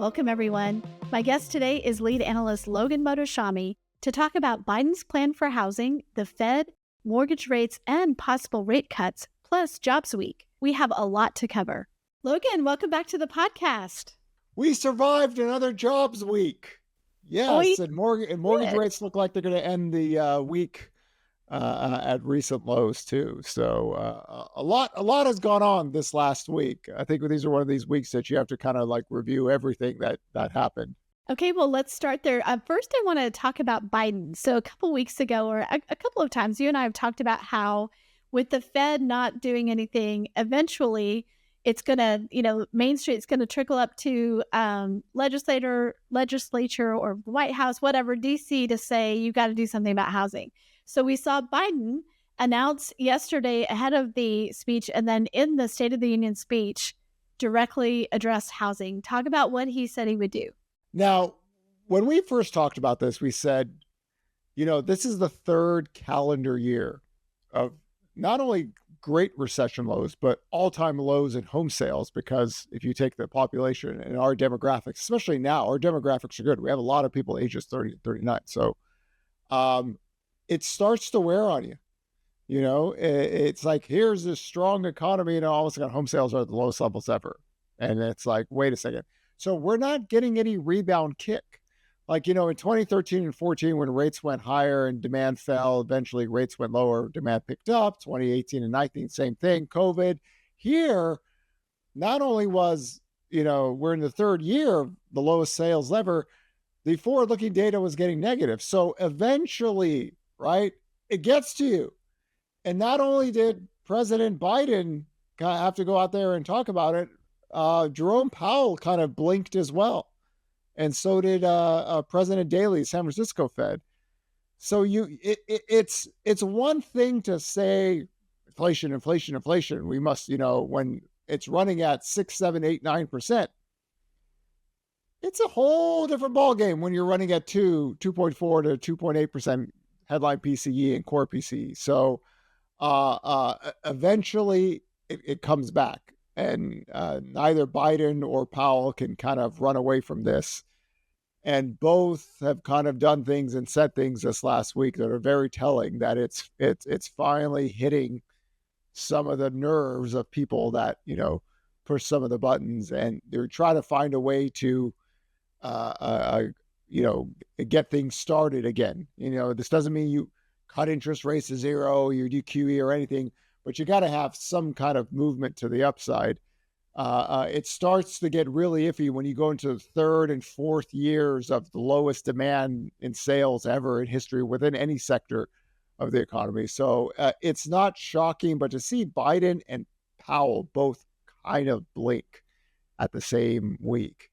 Welcome, everyone. My guest today is Lead Analyst Logan Mohtashami to talk about Biden's plan for housing, the Fed, mortgage rates, and possible rate cuts, plus Jobs Week. We have a lot to cover. Logan, welcome back to the podcast. We survived another Jobs Week. Yes, and mortgage rates look like they're going to end the week at recent lows too. So a lot has gone on this last week. I think these are one of these weeks that you have to kind of like review everything that happened. Okay, well, let's start there. First, I want to talk about Biden. So a couple weeks ago, or a couple of times, you and I have talked about how with the Fed not doing anything, eventually it's going to, Main Street's going to trickle up to legislature or White House, whatever, DC, to say you got to do something about housing. So we saw Biden announce yesterday ahead of the speech and then in the State of the Union speech directly address housing. Talk about what he said he would do. Now, when we first talked about this, we said, this is the third calendar year of not only great recession lows, but all-time lows in home sales, because if you take the population and our demographics, especially now, our demographics are good. We have a lot of people ages 30 to 39. So it starts to wear on you. It's like, here's this strong economy, and all of a sudden home sales are at the lowest levels ever. And it's like, wait a second. So we're not getting any rebound kick. Like, in 2013 and 14, when rates went higher and demand fell, eventually rates went lower, demand picked up. 2018 and 19, same thing, COVID. Here, not only was, we're in the third year of the lowest sales ever, the forward-looking data was getting negative. So eventually, right, it gets to you. And not only did President Biden have to go out there and talk about it, Jerome Powell kind of blinked as well. And so did President Daly, San Francisco Fed. So it's one thing to say inflation. We must, when it's running at 6, 7, 8, 9%. It's a whole different ballgame when you're running at 2.4 to 2.8% headline PCE and core PCE. So eventually it comes back. And neither Biden or Powell can kind of run away from this. And both have kind of done things and said things this last week that are very telling that it's finally hitting some of the nerves of people that, push some of the buttons, and they're trying to find a way to, get things started again. This doesn't mean you cut interest rates to zero, you do QE or anything, but you got to have some kind of movement to the upside. It starts to get really iffy when you go into the third and fourth years of the lowest demand in sales ever in history within any sector of the economy. So it's not shocking, but to see Biden and Powell both kind of blink at the same week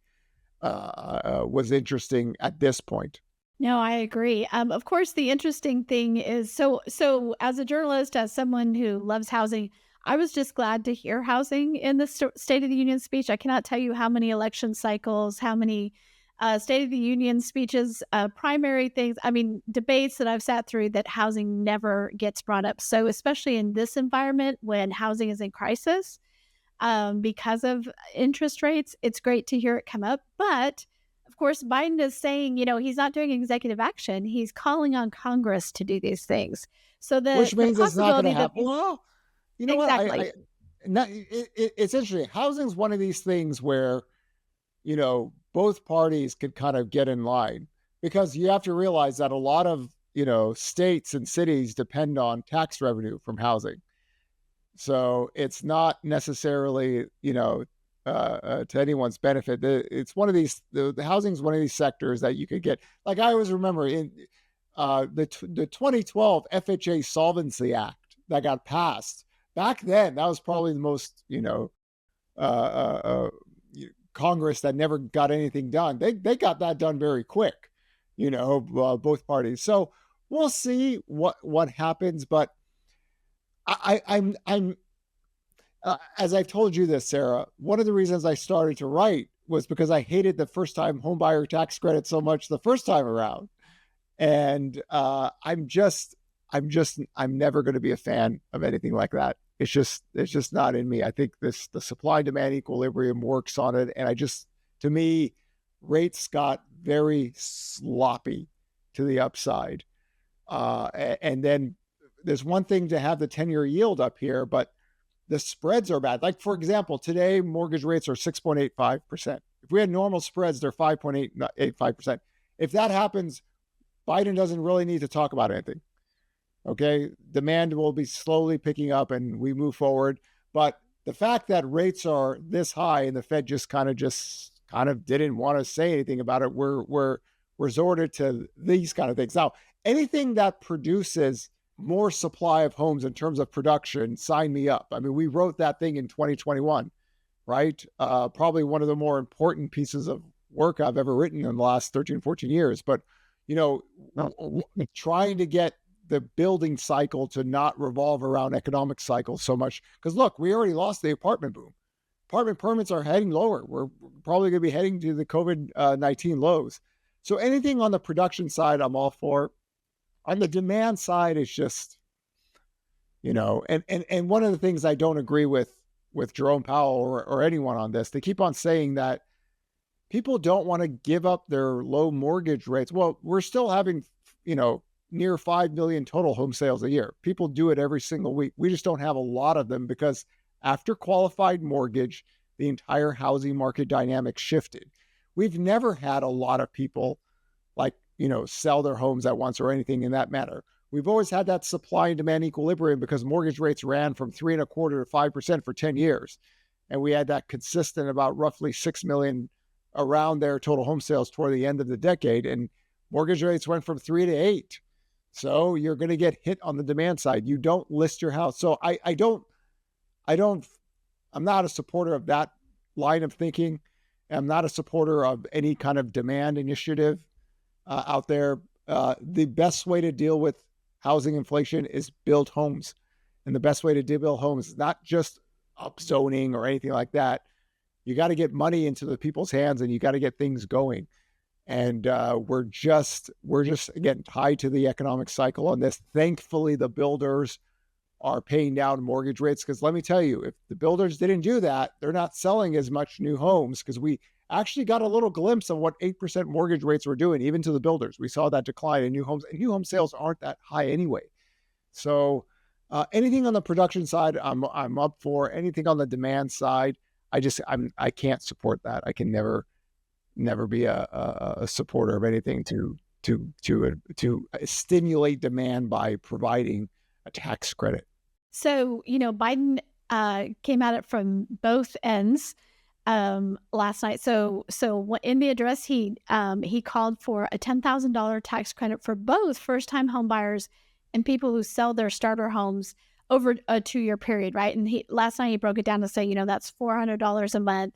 was interesting at this point. No, I agree. Of course, the interesting thing is, so as a journalist, as someone who loves housing, I was just glad to hear housing in the State of the Union speech. I cannot tell you how many election cycles, how many State of the Union speeches, primary things, debates that I've sat through that housing never gets brought up. So especially in this environment when housing is in crisis because of interest rates, it's great to hear it come up. But of course, Biden is saying, he's not doing executive action. He's calling on Congress to do these things. So which means it's not going to happen. Well, exactly. It's interesting. Housing's one of these things where, both parties could kind of get in line, because you have to realize that a lot of, states and cities depend on tax revenue from housing. So it's not necessarily, to anyone's benefit. It's one of these, the housing is one of these sectors that you could get. Like I always remember in the 2012 FHA Solvency Act that got passed. Back then, that was probably the most, Congress that never got anything done. They got that done very quick, both parties. So we'll see what happens. But I'm as I've told you this, Sarah, one of the reasons I started to write was because I hated the first time homebuyer tax credit so much the first time around. And I'm never going to be a fan of anything like that. It's just not in me. I think the supply and demand equilibrium works on it. And to me, rates got very sloppy to the upside. And then there's one thing to have the 10-year yield up here, but the spreads are bad. Like, for example, today mortgage rates are 6.85%. If we had normal spreads, they're 5.85%. If that happens, Biden doesn't really need to talk about anything. Okay, demand will be slowly picking up and we move forward. But the fact that rates are this high and the Fed just kind of didn't want to say anything about it, we're resorted to these kind of things. Now, anything that produces more supply of homes in terms of production, sign me up. I mean, we wrote that thing in 2021, right? Probably one of the more important pieces of work I've ever written in the last 13, 14 years. But, trying to get the building cycle to not revolve around economic cycles so much. Because look, we already lost the apartment boom. Apartment permits are heading lower. We're probably going to be heading to the COVID-19 lows. So anything on the production side, I'm all for. On the demand side, it's just, and one of the things I don't agree with Jerome Powell or anyone on this, they keep on saying that people don't want to give up their low mortgage rates. Well, we're still having, near 5 million total home sales a year. People do it every single week. We just don't have a lot of them because after qualified mortgage, the entire housing market dynamic shifted. We've never had a lot of people sell their homes at once or anything in that manner. We've always had that supply and demand equilibrium because mortgage rates ran from 3.25% to 5% for 10 years. And we had that consistent about roughly 6 million around their total home sales toward the end of the decade. And mortgage rates went from 3 to 8. So you're going to get hit on the demand side. You don't list your house. So I'm not a supporter of that line of thinking. I'm not a supporter of any kind of demand initiative out there. The best way to deal with housing inflation is build homes. And the best way to build homes is not just upzoning or anything like that. You got to get money into the people's hands and you got to get things going. And we're just again tied to the economic cycle on this. Thankfully, the builders are paying down mortgage rates because let me tell you, if the builders didn't do that, they're not selling as much new homes because we actually got a little glimpse of what 8% mortgage rates were doing, even to the builders. We saw that decline in new homes, and new home sales aren't that high anyway. So anything on the production side, I'm up for. Anything on the demand side, I can't support that. I can never be a supporter of anything to stimulate demand by providing a tax credit. So, Biden came at it from both ends last night. So in the address, he called for a $10,000 tax credit for both first-time home buyers and people who sell their starter homes over a 2-year period, right? And last night he broke it down to say, that's $400 a month.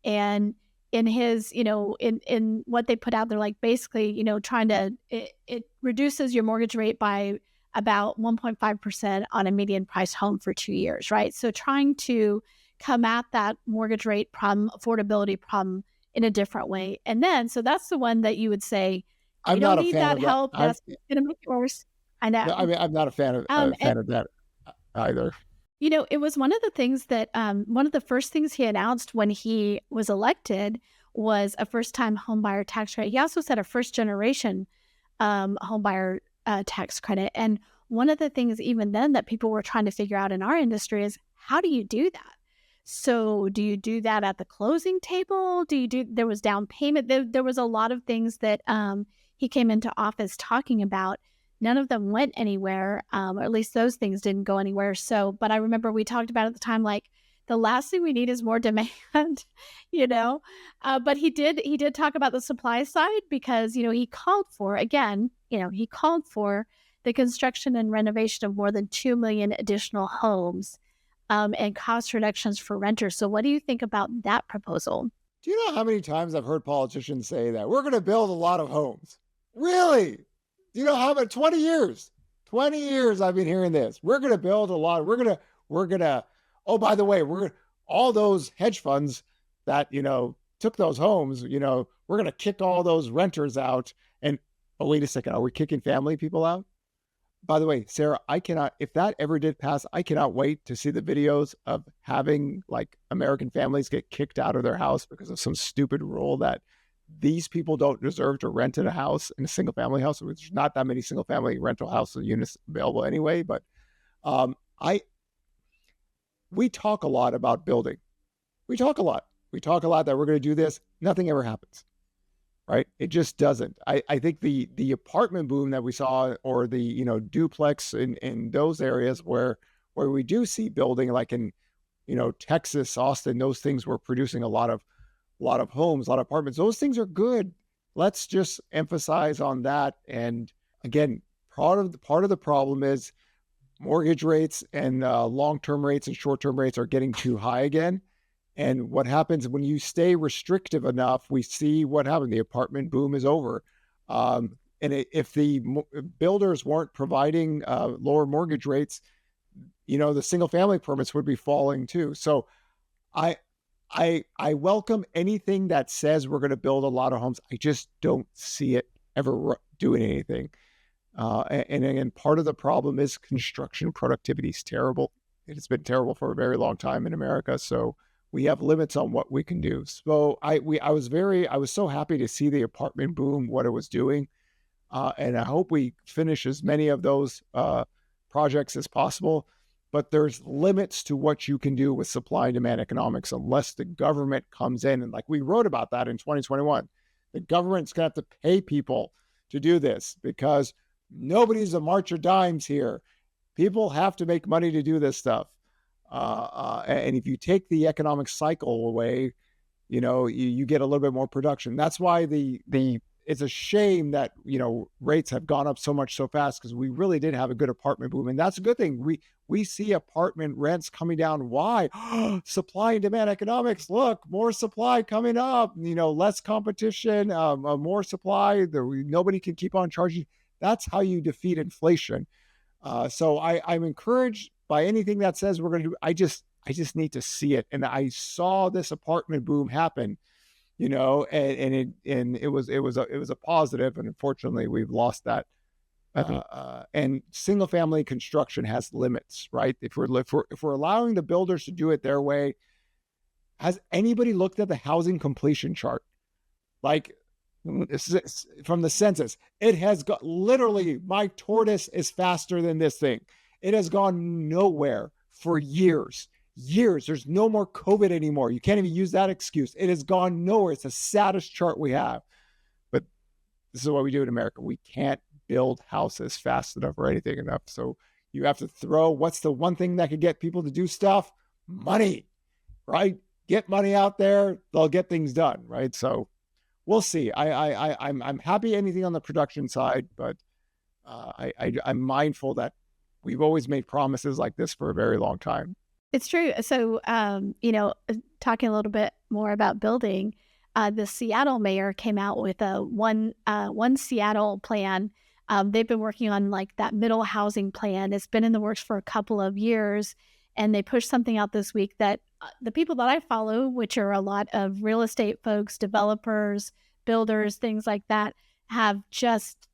And in his, in what they put out, they're like basically, trying to, it reduces your mortgage rate by about 1.5% on a median price home for 2 years, right? So trying to come at that mortgage rate problem, affordability problem in a different way. And then, so that's the one that you would say, you don't need that help. That's going to make it worse. I know. I mean, I'm not a fan of that either. It was one of the things that one of the first things he announced when he was elected was a first-time homebuyer tax credit. He also said a first-generation homebuyer tax credit. And one of the things even then that people were trying to figure out in our industry is how do you do that? So do you do that at the closing table? There was down payment. There was a lot of things that he came into office talking about. None of them went anywhere, or at least those things didn't go anywhere. So, but I remember we talked about at the time, like the last thing we need is more demand, but he did talk about the supply side because, he called for the construction and renovation of more than 2 million additional homes and cost reductions for renters. So what do you think about that proposal? Do you know how many times I've heard politicians say that we're going to build a lot of homes? Really? Do you know how about 20 years? 20 years I've been hearing this. We're going to build a lot. We're going to, oh, by the way, all those hedge funds that, took those homes, we're going to kick all those renters out. And, oh, wait a second. Are we kicking family people out? By the way, Sarah, if that ever did pass, I cannot wait to see the videos of having like American families get kicked out of their house because of some stupid rule that these people don't deserve to rent in a house, in a single family house. There's not that many single family rental house units available anyway. But um, I we talk a lot about building. We talk a lot. We talk a lot that we're going to do this. Nothing ever happens, right? It just doesn't. I think the apartment boom that we saw, or the duplex in those areas where we do see building, like in Texas, Austin, those things were producing a lot of homes, a lot of apartments. Those things are good. Let's just emphasize on that. And again, part of the problem is mortgage rates and long-term rates and short-term rates are getting too high again. And what happens when you stay restrictive enough, we see what happened. The apartment boom is over. If the builders weren't providing lower mortgage rates, the single family permits would be falling too. So I welcome anything that says we're going to build a lot of homes. I just don't see it ever doing anything. And again, part of the problem is construction productivity is terrible. It's been terrible for a very long time in America. So we have limits on what we can do. So I was so happy to see the apartment boom, what it was doing. And I hope we finish as many of those projects as possible. But there's limits to what you can do with supply and demand economics unless the government comes in. And like we wrote about that in 2021, the government's going to have to pay people to do this because nobody's a march of dimes here. People have to make money to do this stuff. And if you take the economic cycle away, you get a little bit more production. That's why it's a shame that, rates have gone up so much so fast, because we really did have a good apartment boom. And that's a good thing. We see apartment rents coming down. Why? Supply and demand economics. Look, more supply coming up, less competition, more supply. Nobody can keep on charging. That's how you defeat inflation. So I'm encouraged by anything that says we're going to do. I just need to see it. And I saw this apartment boom happen, and it was a positive. And unfortunately, we've lost that. And single family construction has limits, right? If we're allowing the builders to do it their way, has anybody looked at the housing completion chart? Like, this is from the census. It has got, literally, my tortoise is faster than this thing. It has gone nowhere for years. There's no more COVID anymore. You can't even use that excuse. It has gone nowhere. It's the saddest chart we have. But this is what we do in America. We can't build houses fast enough or anything enough. So you have to throw, what's the one thing that could get people to do stuff? Money, right? Get money out there. They'll get things done, right? So we'll see. I'm happy anything on the production side, but I'm mindful that we've always made promises like this for a very long time. It's true. So, talking a little bit more about building, the Seattle mayor came out with a one Seattle plan. They've been working on like that middle housing plan. It's been in the works for a couple of years, and they pushed something out this week that the people that I follow, which are a lot of real estate folks, developers, builders, things like that, have just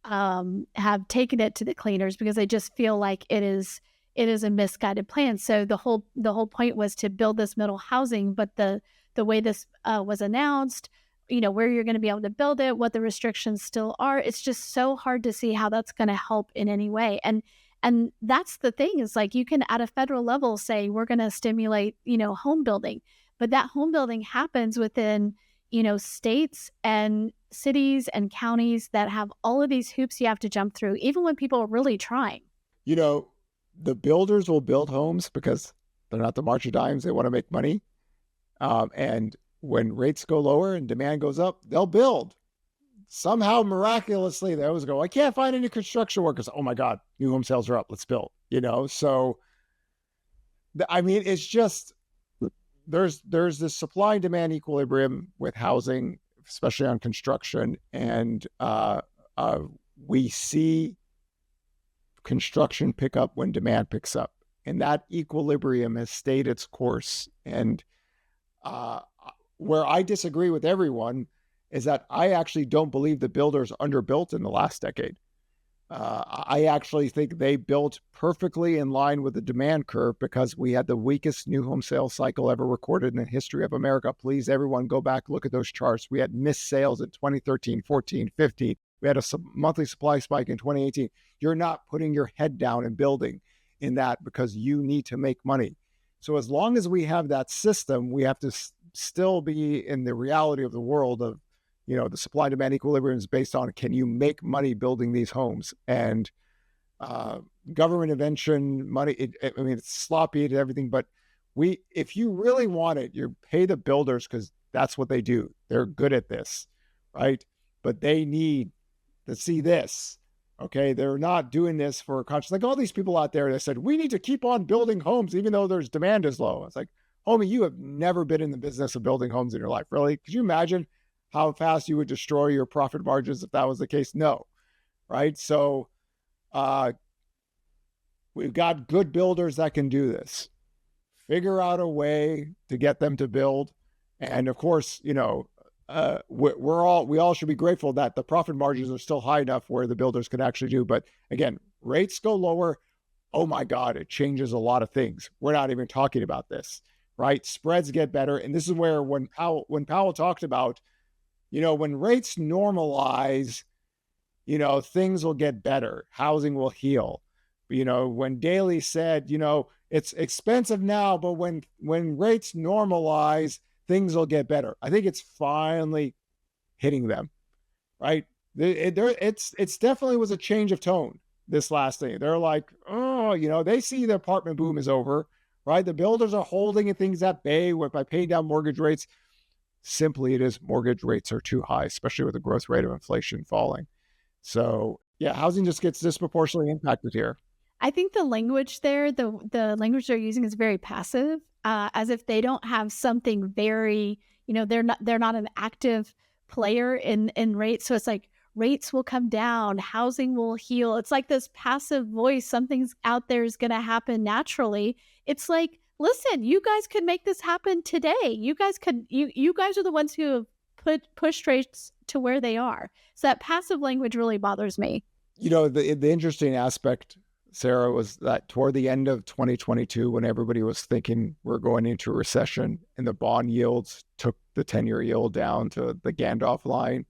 have taken it to the cleaners because they just feel like it is a misguided plan. So the whole point was to build this middle housing, but the way this was announced, where you're going to be able to build it, what the restrictions still are, it's just so hard to see how that's going to help in any way. And that's the thing, is like, you can at a federal level say we're going to stimulate, home building, but that home building happens within, states and cities and counties that have all of these hoops you have to jump through, even when people are really trying. The builders will build homes because they're not the march of dimes. They want to make money. And when rates go lower and demand goes up, they'll build. Somehow, miraculously, they always go, I can't find any construction workers. Oh my God, new home sales are up. Let's build, So, it's just, there's this supply and demand equilibrium with housing, especially on construction. And we see construction pick up when demand picks up. And that equilibrium has stayed its course. And where I disagree with everyone is that I actually don't believe the builders underbuilt in the last decade. I actually think they built perfectly in line with the demand curve because we had the weakest new home sales cycle ever recorded in the history of America. Please, everyone, go back, look at those charts. We had missed sales in 2013, 14, 15. We had a monthly supply spike in 2018. You're not putting your head down and building in that because you need to make money. So as long as we have that system, we have to still be in the reality of the world of, the supply and demand equilibrium is based on, can you make money building these homes? And government intervention money, it's sloppy and everything, but if you really want it, you pay the builders because that's what they do. They're good at this, right? But they need to see this. Okay, they're not doing this for a conscience. Like all these people out there that said, we need to keep on building homes even though there's demand is low. It's like, homie, you have never been in the business of building homes in your life. Really? Could you imagine how fast you would destroy your profit margins if that was the case? No, right? So we've got good builders that can do this. Figure out a way to get them to build. And of course, we all should be grateful that the profit margins are still high enough where the builders can actually do. But again, rates go lower. Oh my God, it changes a lot of things. We're not even talking about this, right? Spreads get better. And this is where when Powell talked about, when rates normalize, things will get better. Housing will heal. When Daly said, it's expensive now, but when rates normalize, things will get better. I think it's finally hitting them, right? It's definitely was a change of tone this last thing. They're like, they see the apartment boom is over, right? The builders are holding things at bay by paying down mortgage rates. Simply, it is mortgage rates are too high, especially with the growth rate of inflation falling. So yeah, housing just gets disproportionately impacted here. I think the language there, the language they're using is very passive, as if they don't have something very, they're not an active player in rates. So it's like rates will come down, housing will heal. It's like this passive voice. Something's out there is going to happen naturally. It's like, listen, you guys could make this happen today. You guys are the ones who have pushed rates to where they are. So that passive language really bothers me. The interesting aspect, Sarah, was that toward the end of 2022, when everybody was thinking we're going into a recession and the bond yields took the 10-year yield down to the Gandalf line,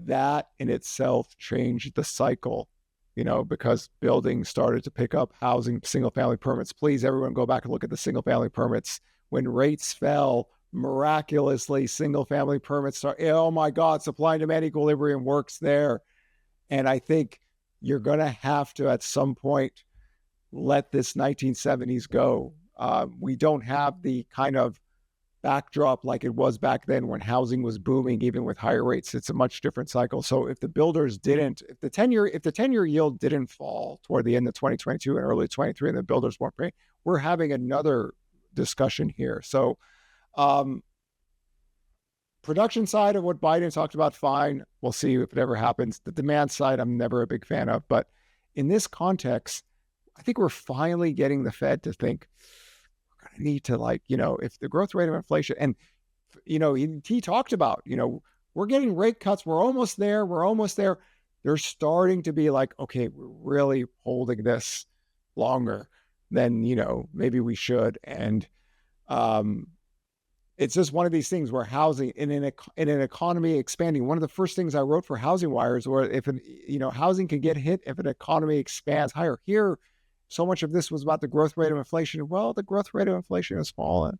that in itself changed the cycle, because building started to pick up housing, single-family permits. Please, everyone, go back and look at the single-family permits. When rates fell, miraculously, single-family permits oh my God, supply and demand equilibrium works there. And I think you're going to have to, at some point, let this 1970s go. We don't have the kind of backdrop like it was back then when housing was booming, even with higher rates. It's a much different cycle. So if the builders didn't, if the 10-year yield didn't fall toward the end of 2022 and early 23, and the builders weren't paying, we're having another discussion here. So production side of what Biden talked about, fine. We'll see if it ever happens. The demand side, I'm never a big fan of. But in this context, I think we're finally getting the Fed to think, we're going to need to if the growth rate of inflation, and, he talked about, we're getting rate cuts. We're almost there. They're starting to be like, okay, we're really holding this longer than, maybe we should. And, it's just one of these things where housing in an economy expanding. One of the first things I wrote for HousingWire is where if housing can get hit if an economy expands higher. Here, so much of this was about the growth rate of inflation. Well, the growth rate of inflation has fallen,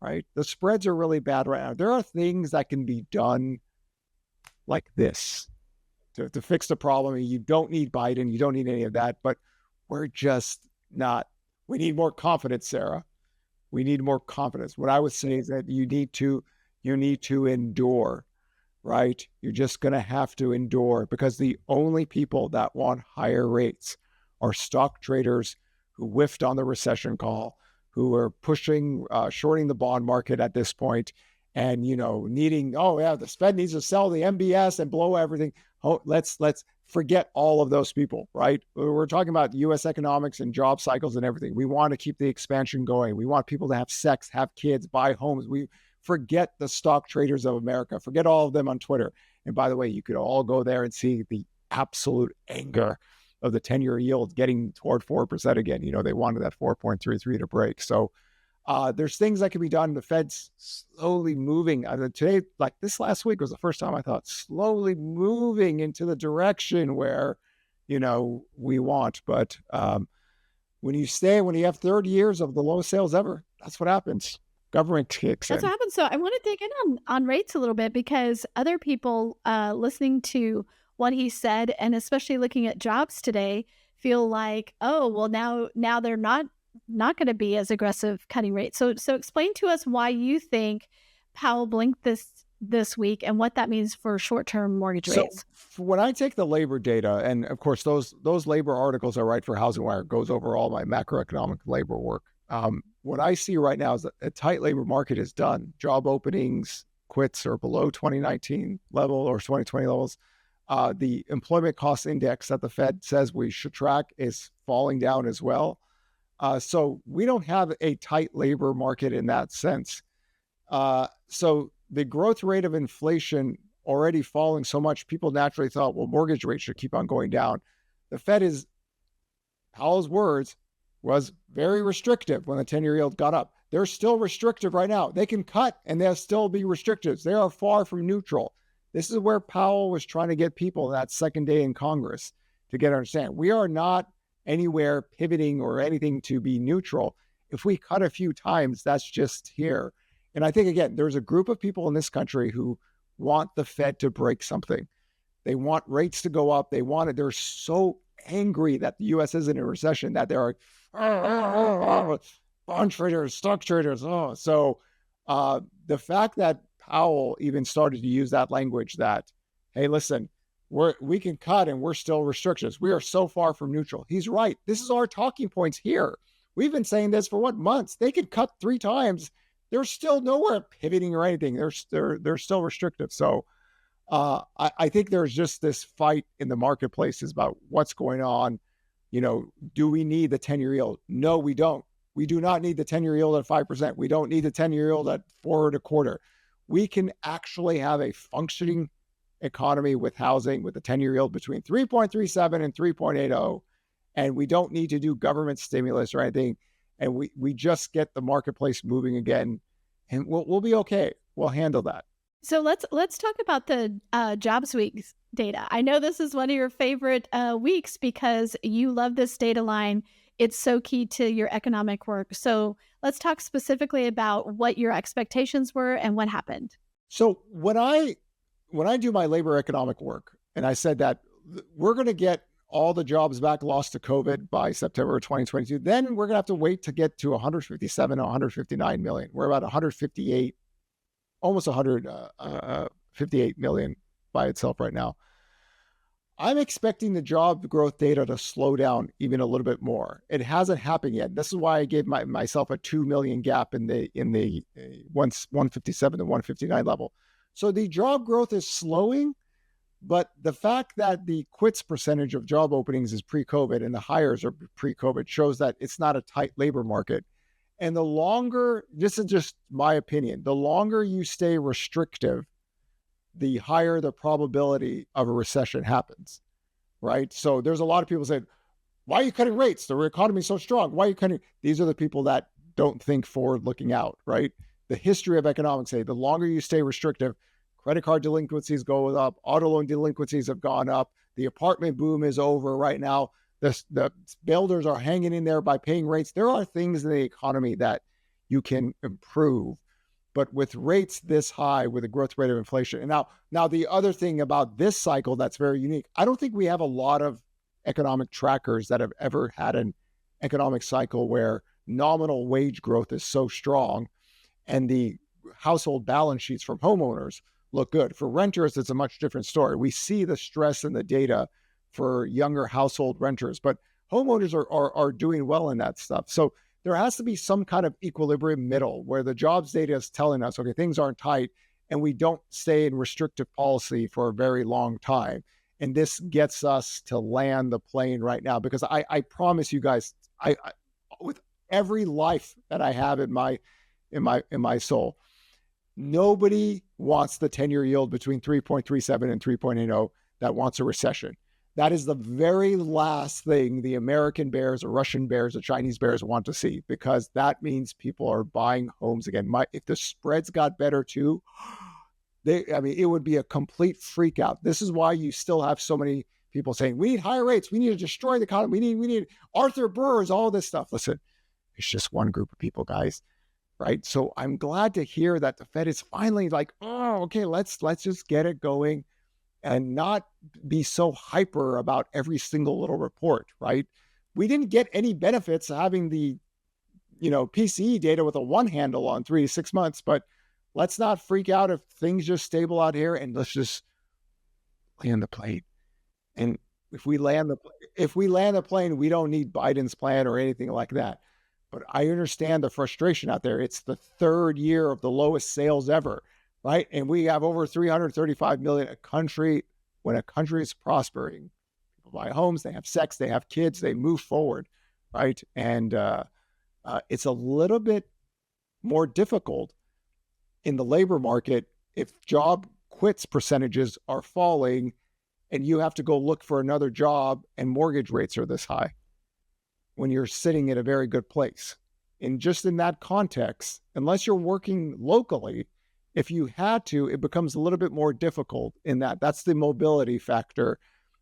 right? The spreads are really bad right now. There are things that can be done like this to fix the problem. You don't need Biden. You don't need any of that. But we're just not. We need more confidence, Sarah. We need more confidence. What I would say is that you need to endure, right? You're just going to have to endure, because the only people that want higher rates are stock traders who whiffed on the recession call, who are pushing, shorting the bond market at this point, and, needing, the Fed needs to sell the MBS and blow everything. Oh, let's forget all of those people, right? We're talking about U.S. economics and job cycles and everything. We want to keep the expansion going. We want people to have sex, have kids, buy homes. We forget the stock traders of America. Forget all of them on Twitter. And by the way, you could all go there and see the absolute anger of the 10-year yield getting toward 4% again. They wanted that 4.33 to break. So there's things that can be done. The Fed's slowly moving. Today, like this last week was the first time I thought slowly moving into the direction where, we want. But when you have 30 years of the lowest sales ever, that's what happens. Government kicks That's in. what happens. So I want to dig in on rates a little bit, because other people listening to what he said, and especially looking at jobs today, feel like, oh, well, now they're not going to be as aggressive cutting rates. So explain to us why you think Powell blinked this week and what that means for short-term mortgage rates. So when I take the labor data, and of course those labor articles I write for HousingWire goes over all my macroeconomic labor work. What I see right now is that a tight labor market is done. Job openings, quits are below 2019 level or 2020 levels. The employment cost index that the Fed says we should track is falling down as well. So we don't have a tight labor market in that sense. So the growth rate of inflation already falling so much, people naturally thought, well, mortgage rates should keep on going down. The Fed Powell's words, was very restrictive when the 10-year yield got up. They're still restrictive right now. They can cut and they'll still be restrictive. They are far from neutral. This is where Powell was trying to get people that second day in Congress to get to understand. We are not anywhere pivoting or anything to be neutral. If we cut a few times, that's just here. And I think, again, there's a group of people in this country who want the Fed to break something. They want rates to go up. They're so angry that the U.S. is in a recession that there are bond traders, stock traders. So the fact that Powell even started to use that language that, hey, listen, we can cut and we're still restrictions. We are so far from neutral. He's right. This is our talking points here. We've been saying this for months? They could cut 3 times. They're still nowhere pivoting or anything. They're still restrictive. So I think there's just this fight in the marketplaces about what's going on. Do we need the 10-year yield? No, we don't. We do not need the 10-year yield at 5%. We don't need the 10-year yield at 4.25%. We can actually have a functioning economy with housing with the 10-year yield between 3.37 and 3.80. And we don't need to do government stimulus or anything. And we just get the marketplace moving again, and we'll be okay. We'll handle that. So let's talk about the jobs week data. I know this is one of your favorite weeks because you love this data line. It's so key to your economic work. So let's talk specifically about what your expectations were and what happened. So when I do my labor economic work, and I said that we're going to get all the jobs back lost to COVID by September 2022, then we're going to have to wait to get to 157, 159 million. We're about 158, almost 158 million by itself right now. I'm expecting the job growth data to slow down even a little bit more. It hasn't happened yet. This is why I gave myself a 2 million gap in the 157 to 159 level. So the job growth is slowing, but the fact that the quits percentage of job openings is pre-COVID and the hires are pre-COVID shows that it's not a tight labor market. And the longer, this is just my opinion, the longer you stay restrictive, the higher the probability of a recession happens, right? So there's a lot of people saying, why are you cutting rates? The economy is so strong. Why are you cutting? These are the people that don't think forward looking out, right? The history of economics say the longer you stay restrictive, credit card delinquencies go up, auto loan delinquencies have gone up, the apartment boom is over right now. The builders are hanging in there by paying rates. There are things in the economy that you can improve. But with rates this high, with a growth rate of inflation, and now the other thing about this cycle that's very unique, I don't think we have a lot of economic trackers that have ever had an economic cycle where nominal wage growth is so strong and the household balance sheets from homeowners look good. For renters, it's a much different story. We see the stress in the data for younger household renters, but homeowners are doing well in that stuff. So there has to be some kind of equilibrium middle where the jobs data is telling us, okay, things aren't tight and we don't stay in restrictive policy for a very long time. And this gets us to land the plane right now, because I promise you guys, I with every life that I have in my soul, nobody wants the 10-year yield between 3.37 and 3.80 that wants a recession. That is the very last thing the American bears or Russian bears or Chinese bears want to see, because that means people are buying homes again. If the spreads got better too, it would be a complete freak out. This is why you still have so many people saying, we need higher rates. We need to destroy the economy. We need Arthur Burrs, all this stuff. Listen, it's just one group of people, guys. Right. So I'm glad to hear that the Fed is finally like, oh, okay, let's just get it going and not be so hyper about every single little report. Right. We didn't get any benefits having the, PCE data with a one handle on 3 to 6 months, but let's not freak out if things just stable out here, and let's just land the plane. And if we land the plane, we don't need Biden's plan or anything like that. But I understand the frustration out there. It's the third year of the lowest sales ever, right? And we have over 335 million when a country is prospering. People buy homes, they have sex, they have kids, they move forward, right? And it's a little bit more difficult in the labor market if job quits percentages are falling and you have to go look for another job and mortgage rates are this high when you're sitting at a very good place. And just in that context, unless you're working locally, if you had to, it becomes a little bit more difficult in that. That's the mobility factor.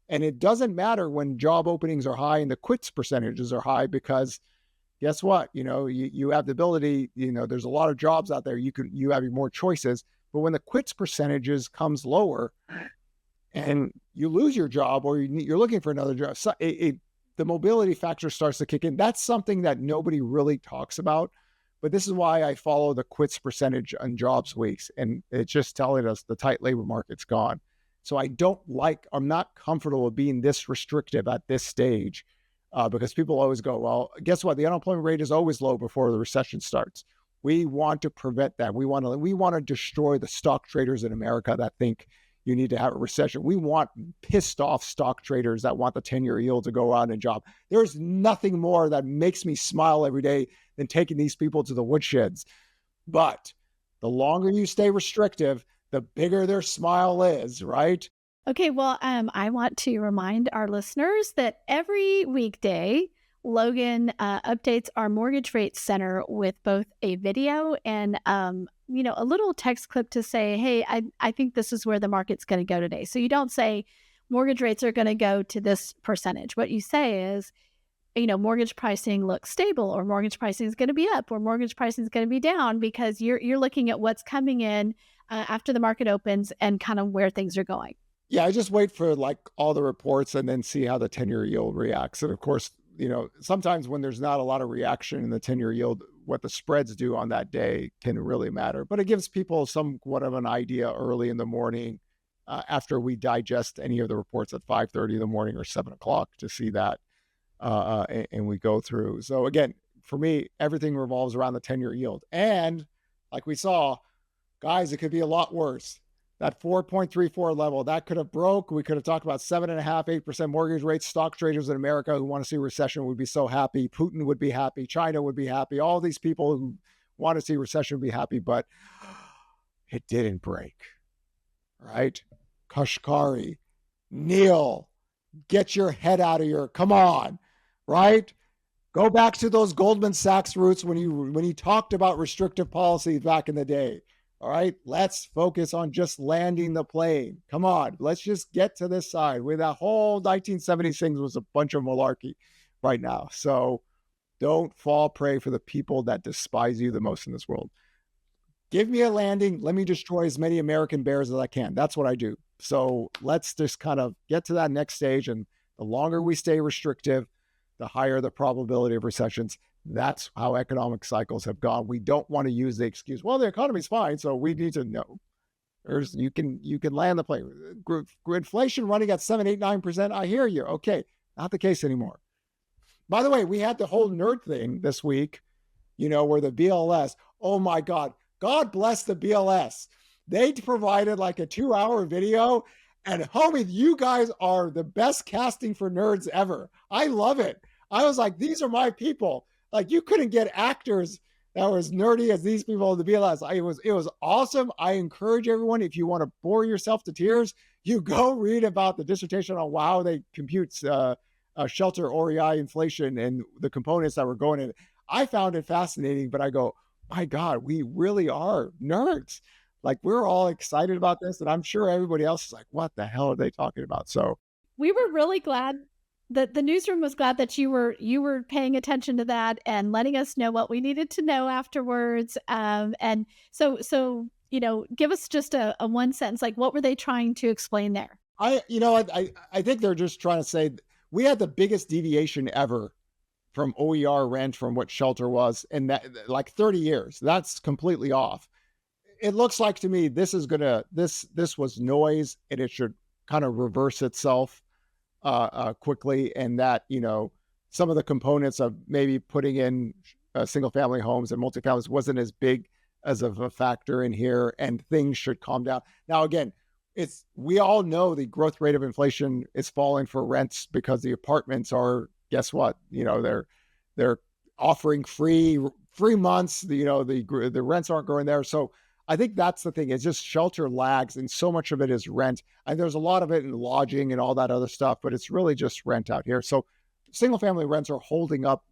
And it doesn't matter when job openings are high and the quits percentages are high, because guess what? You have the ability, there's a lot of jobs out there. You have more choices. But when the quits percentages comes lower and you lose your job or you're looking for another job, the mobility factor starts to kick in. That's something that nobody really talks about, but this is why I follow the quits percentage on jobs weeks. And it's just telling us the tight labor market's gone. So I'm not comfortable with being this restrictive at this stage because people always go, well, guess what? The unemployment rate is always low before the recession starts. We want to prevent that. We want to destroy the stock traders in America that think you need to have a recession. We want pissed off stock traders that want the 10-year yield to go out and job. There's nothing more that makes me smile every day than taking these people to the woodsheds. But the longer you stay restrictive, the bigger their smile is, right? Okay, well, I want to remind our listeners that every weekday, Logan updates our Mortgage Rate Center with both a video and a little text clip to say, hey, I think this is where the market's going to go today. So you don't say mortgage rates are going to go to this percentage. What you say is, mortgage pricing looks stable, or mortgage pricing is going to be up, or mortgage pricing is going to be down, because you're looking at what's coming in after the market opens and kind of where things are going. Yeah, I just wait for all the reports and then see how the 10-year yield reacts. And of course, sometimes when there's not a lot of reaction in the 10-year yield, what the spreads do on that day can really matter. But it gives people somewhat of an idea early in the morning after we digest any of the reports at 5:30 in the morning or 7 o'clock to see that. And we go through. So again, for me, everything revolves around the 10-year yield. And like we saw, guys, it could be a lot worse. That 4.34 level, that could have broke. We could have talked about 7.5%, 8% mortgage rates. Stock traders in America who want to see a recession would be so happy. Putin would be happy. China would be happy. All these people who want to see recession would be happy, but it didn't break, right? Kashkari, Neil, get your head out of here. Come on, right? Go back to those Goldman Sachs roots when you talked about restrictive policies back in the day. All right, let's focus on just landing the plane. Come on, let's just get to this side. With that whole 1970s things was a bunch of malarkey right now. So don't fall prey for the people that despise you the most in this world. Give me a landing. Let me destroy as many American bears as I can. That's what I do. So let's just kind of get to that next stage. And the longer we stay restrictive, the higher the probability of recessions. That's how economic cycles have gone. We don't want to use the excuse, well, the economy's fine, so we need to know. You can land the plane. Inflation running at 7, 8, 9%. I hear you. Okay, not the case anymore. By the way, we had the whole nerd thing this week, where the BLS, oh my God bless the BLS. They provided like a 2-hour video, and homie, you guys are the best casting for nerds ever. I love it. I was like, these are my people. Like, you couldn't get actors that were as nerdy as these people in the BLS. It was awesome. I encourage everyone, if you want to bore yourself to tears, you go read about the dissertation on how they compute shelter REI inflation and the components that were going in. I found it fascinating, but I go, my God, we really are nerds. Like, we're all excited about this, and I'm sure everybody else is like, what the hell are they talking about? So we were really glad that the newsroom was glad that you were paying attention to that and letting us know what we needed to know afterwards. And so give us just a one sentence, like, what were they trying to explain there? I think they're just trying to say we had the biggest deviation ever from OER rent from what shelter was in that, like, 30 years. That's completely off. It looks like to me this was noise, and it should kind of reverse itself quickly, and that some of the components of maybe putting in single family homes and multifamilies wasn't as big as of a factor in here, and things should calm down. Now, again, we all know the growth rate of inflation is falling for rents because the apartments are, guess what? They're offering free months. The rents aren't growing there. So I think that's the thing. It's just shelter lags, and so much of it is rent. And there's a lot of it in lodging and all that other stuff, but it's really just rent out here. So single family rents are holding up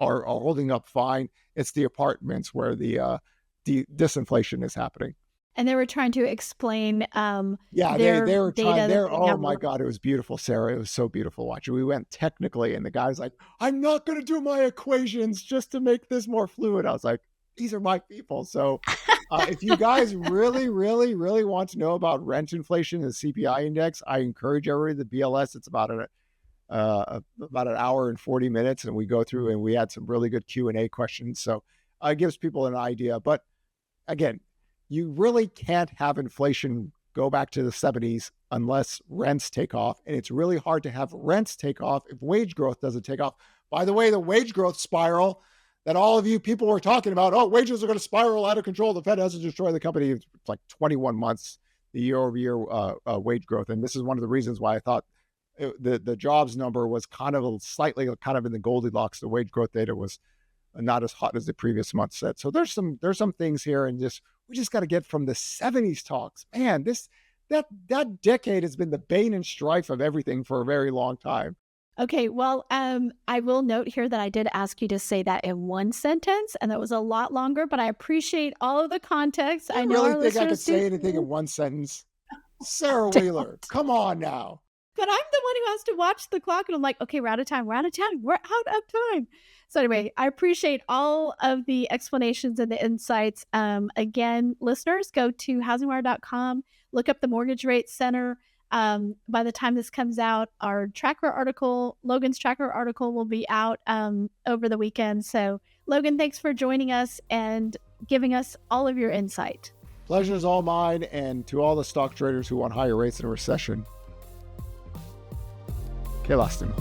fine. It's the apartments where the disinflation is happening. And they were trying to explain they were trying. Oh my God. God, it was beautiful, Sarah. It was so beautiful watching. We went technically, and the guy's like, I'm not going to do my equations just to make this more fluid. I was like, these are my people. So if you guys really, really, really want to know about rent inflation and the CPI index, I encourage everybody the BLS. It's about an hour and 40 minutes, and we go through and we had some really good Q&A questions. So it gives people an idea. But again, you really can't have inflation go back to the 70s unless rents take off. And it's really hard to have rents take off if wage growth doesn't take off. By the way, the wage growth spiral that all of you people were talking about, wages are going to spiral out of control. The Fed has to destroy the company. It's like 21 months, the year-over-year wage growth. And this is one of the reasons why I thought the jobs number was kind of slightly in the Goldilocks. The wage growth data was not as hot as the previous month said. So there's some things here, and we just got to get from the 70s talks. Man, that decade has been the bane and strife of everything for a very long time. Okay, well, I will note here that I did ask you to say that in one sentence, and that was a lot longer, but I appreciate all of the context. I know really think I could say anything in one sentence? Sarah Wheeler, come on now. But I'm the one who has to watch the clock, and I'm like, okay, we're out of time. We're out of time. So anyway, I appreciate all of the explanations and the insights. Again, listeners, go to housingwire.com, look up the Mortgage Rate Center. By the time this comes out, our Logan's tracker article will be out over the weekend. So Logan, thanks for joining us and giving us all of your insight. Pleasure is all mine. And to all the stock traders who want higher rates in a recession, que lástima.